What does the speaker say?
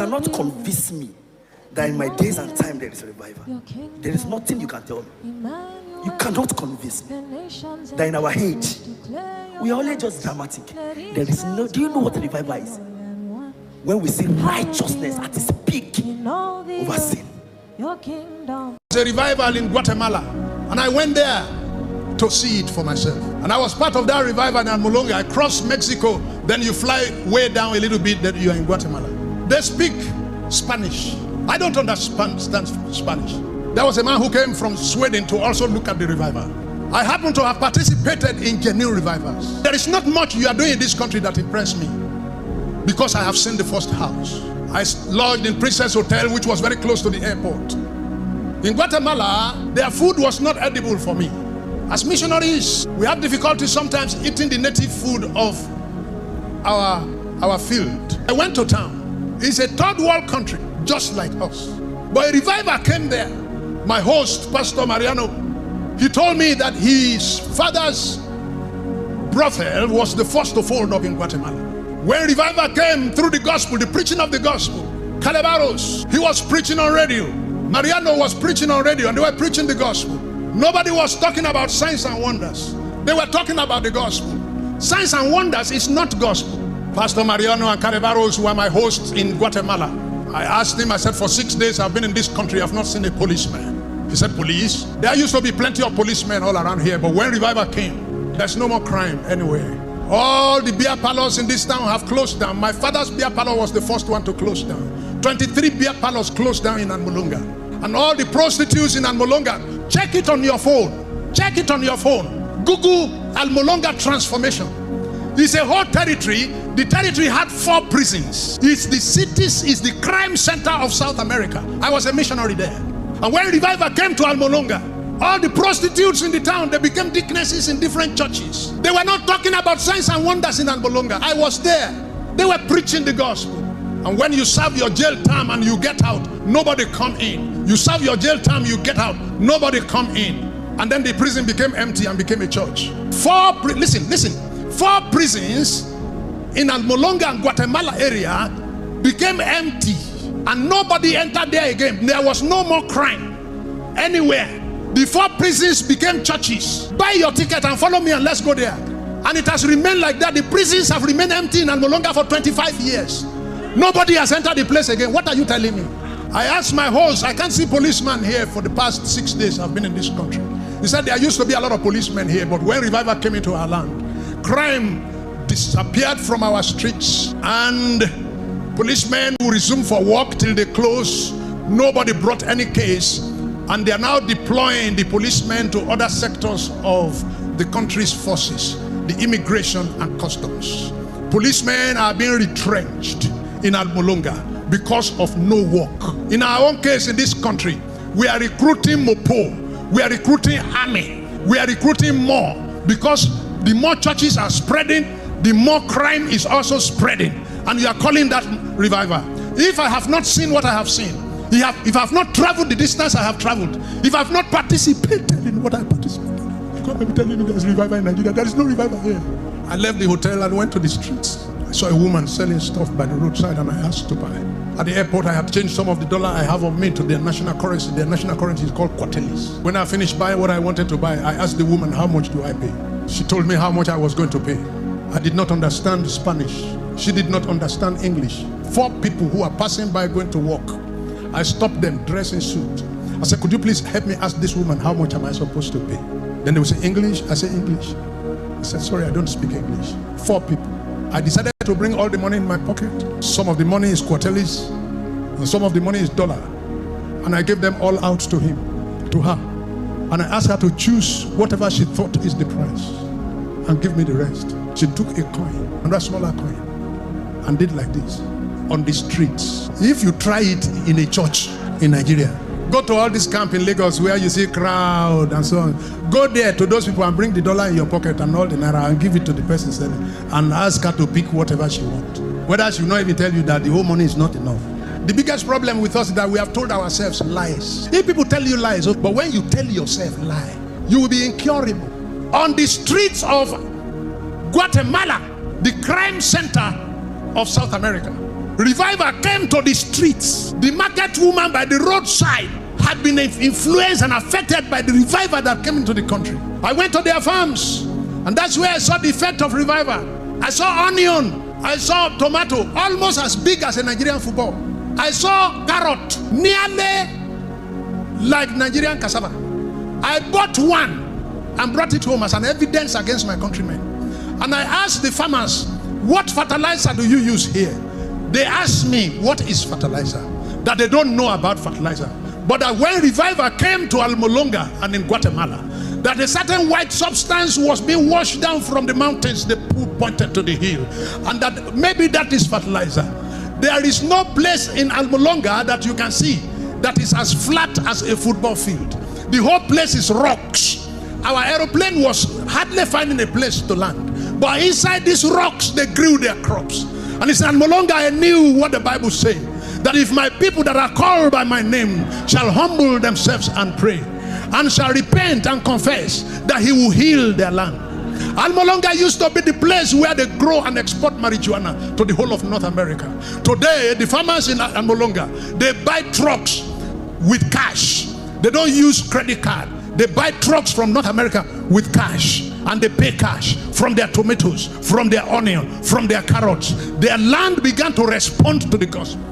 cannot convince me that in my days and time there is a revival. There is nothing you can tell me. You cannot convince me that in our age we are only just dramatic. There is no. Do you know what a revival is? When we see righteousness at its peak over sin. There's a revival in Guatemala, and I went there to see it for myself. And I was part of that revival in Omolehin. I crossed Mexico, then you fly way down a little bit, then you are in Guatemala. They speak Spanish. I don't understand Spanish. There was a man who came from Sweden to also look at the revival. I happen to have participated in genuine revivals. There is not much you are doing in this country that impressed me, because I have seen the first house. I lodged in Princess Hotel, which was very close to the airport. In Guatemala, their food was not edible for me. As missionaries, we have difficulty sometimes eating the native food of our field. I went to town. It's a third world country, just like us. But a revival came there. My host, Pastor Mariano, he told me that his father's brothel was the first to fold up in Guatemala. When revival came through the gospel, the preaching of the gospel, Calabaros, he was preaching on radio. Mariano was preaching on radio, and they were preaching the gospel. Nobody was talking about signs and wonders. They were talking about the gospel. Signs and wonders is not gospel. Pastor Mariano and Calabaros were my hosts in Guatemala. I asked him, I said, for 6 days I've been in this country, I've not seen a policeman. He said, police? There used to be plenty of policemen all around here, but when revival came, there's no more crime anywhere. All the beer parlors in this town have closed down. My father's beer parlor was the first one to close down. 23 beer parlors closed down in Omolehin. And all the prostitutes in Omolehin, check it on your phone. Check it on your phone. Google Omolehin transformation. It's a whole territory. The territory had 4 prisons. It's the cities, it's the crime center of South America. I was a missionary there. And when revival came to Omolehin, all the prostitutes in the town, they became deaconesses in different churches. They were not talking about signs and wonders in Omolehin. I was there. They were preaching the gospel. And when you serve your jail term and you get out, nobody come in. You serve your jail term, you get out, nobody come in. And then the prison became empty and became a church. 4 prisons in Omolehin and Guatemala area became empty, and nobody entered there again. There was no more crime anywhere. The 4 prisons became churches. Buy your ticket and follow me and let's go there. And it has remained like that. The prisons have remained empty in Omolehin for 25 years. Nobody has entered the place again. What are you telling me? I asked my host, I can't see policemen here for the past 6 days I've been in this country. He said there used to be a lot of policemen here, but when revival came into our land, crime disappeared from our streets, and policemen will resume for work till they close. Nobody brought any case, and they are now deploying the policemen to other sectors of the country's forces, the immigration and customs. Policemen are being retrenched in Omolehin because of no work. In our own case in this country, we are recruiting MOPO, we are recruiting army, we are recruiting more, because the more churches are spreading, the more crime is also spreading, and you are calling that revival. If I have not seen what I have seen, if I have not traveled the distance I have traveled, if I have not participated in what I participated in, God, I'm telling you there's revival in Nigeria. There is no revival here. I left the hotel and went to the streets. I saw a woman selling stuff by the roadside, and I asked to buy. At the airport, I had changed some of the dollar I have on me to their national currency. Their national currency is called Quartelis. When I finished buying what I wanted to buy, I asked the woman, how much do I pay? She told me how much I was going to pay. I did not understand Spanish. She did not understand English. 4 people who are passing by going to work. I stopped them dressed in suit. I said, could you please help me ask this woman how much am I supposed to pay? Then they would say, English? I said, English. I said, sorry, I don't speak English. 4 people. I decided to bring all the money in my pocket. Some of the money is quarterlies, and some of the money is dollar. And I gave them all out to him, to her. And I asked her to choose whatever she thought is the price and give me the rest. She took a coin, another smaller coin, and did like this on the streets. If you try it in a church in Nigeria, go to all this camp in Lagos where you see crowd and so on. Go there to those people and bring the dollar in your pocket and all the naira and give it to the person selling, and ask her to pick whatever she wants. Whether she will not even tell you that the whole money is not enough. The biggest problem with us is that we have told ourselves lies. If people tell you lies, but when you tell yourself lie, you will be incurable. On the streets of Guatemala, the crime center of South America, Revival came to the streets. The market woman by the roadside had been influenced and affected by the revival that came into the country. I went to their farms, and that's where I saw the effect of revival. I saw onion, I saw tomato, almost as big as a Nigerian football. I saw carrot, nearly like Nigerian cassava. I bought one and brought it home as an evidence against my countrymen. And I asked the farmers, what fertilizer do you use here? They asked me, what is fertilizer? That they don't know about fertilizer. But that when revival came to Almolonga and in Guatemala, that a certain white substance was being washed down from the mountains, the pointed to the hill, and that maybe that is fertilizer. There is no place in Almolonga that you can see that is as flat as a football field. The whole place is rocks. Our aeroplane was hardly finding a place to land, but inside these rocks they grew their crops. And it's in Almolonga I knew what the Bible says, that if my people that are called by my name shall humble themselves and pray, and shall repent and confess, that he will heal their land. Almolonga used to be the place where they grow and export marijuana to the whole of North America. Today, the farmers in Almolonga, they buy trucks with cash. They don't use credit card. They buy trucks from North America with cash, and they pay cash from their tomatoes, from their onion, from their carrots. Their land began to respond to the gospel.